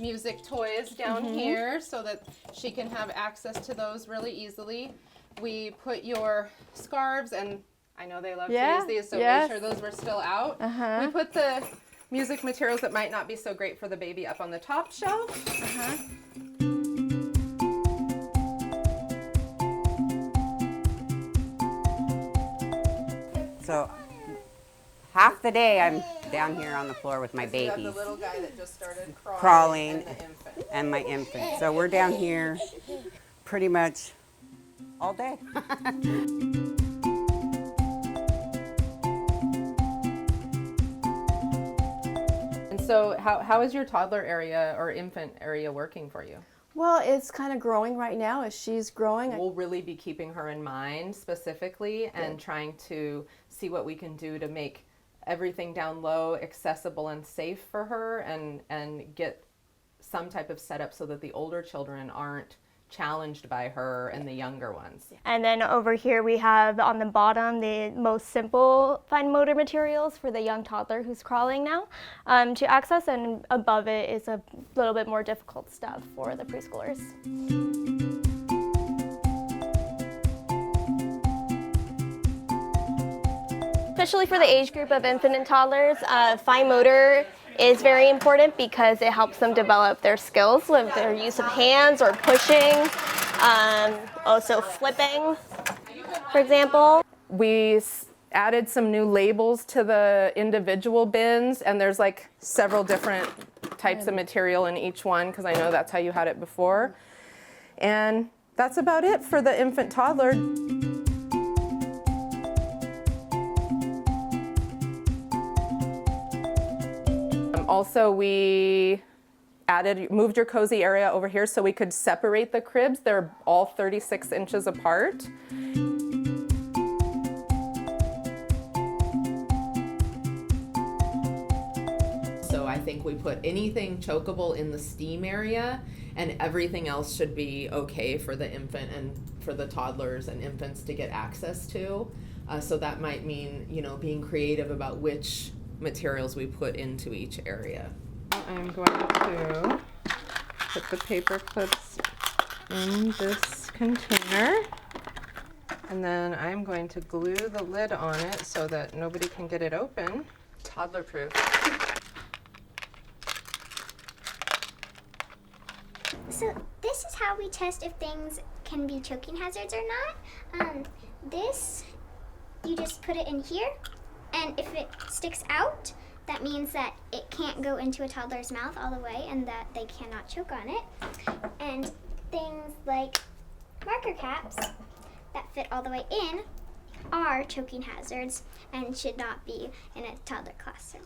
music toys down here so that she can have access to those really easily. We put your scarves, and I know they love to use these, so make sure those were still out. We put the music materials that might not be so great for the baby up on the top shelf. So half the day I'm down here on the floor with my babies. You have the little guy that just started crawling and the infant. and my infant. So we're down here pretty much all day. And so how is your toddler area or infant area working for you? Well, it's kind of growing right now as she's growing. We'll really be keeping her in mind specifically and trying to see what we can do to make everything down low accessible and safe for her, and get some type of setup so that the older children aren't challenged by her and the younger ones. And then over here we have on the bottom the most simple fine motor materials for the young toddler who's crawling now to access, and above it is a little bit more difficult stuff for the preschoolers. Especially for the age group of infant and toddlers, fine motor is very important because it helps them develop their skills with their use of hands or pushing, also flipping, for example. We added some new labels to the individual bins, and there's like several different types of material in each one because I know that's how you had it before. And that's about it for the infant toddler. Also, we moved your cozy area over here so we could separate the cribs. They're all 36 inches apart. So I think we put anything chokeable in the steam area, and everything else should be okay for the infant and for the toddlers and infants to get access to. So that might mean, being creative about which materials we put into each area. I'm going to put the paper clips in this container, and then I'm going to glue the lid on it so that nobody can get it open. Toddler proof. So this is how we test if things can be choking hazards or not. This, you just put it in here, and if it sticks out, that means that it can't go into a toddler's mouth all the way and that they cannot choke on it. And things like marker caps that fit all the way in are choking hazards and should not be in a toddler classroom.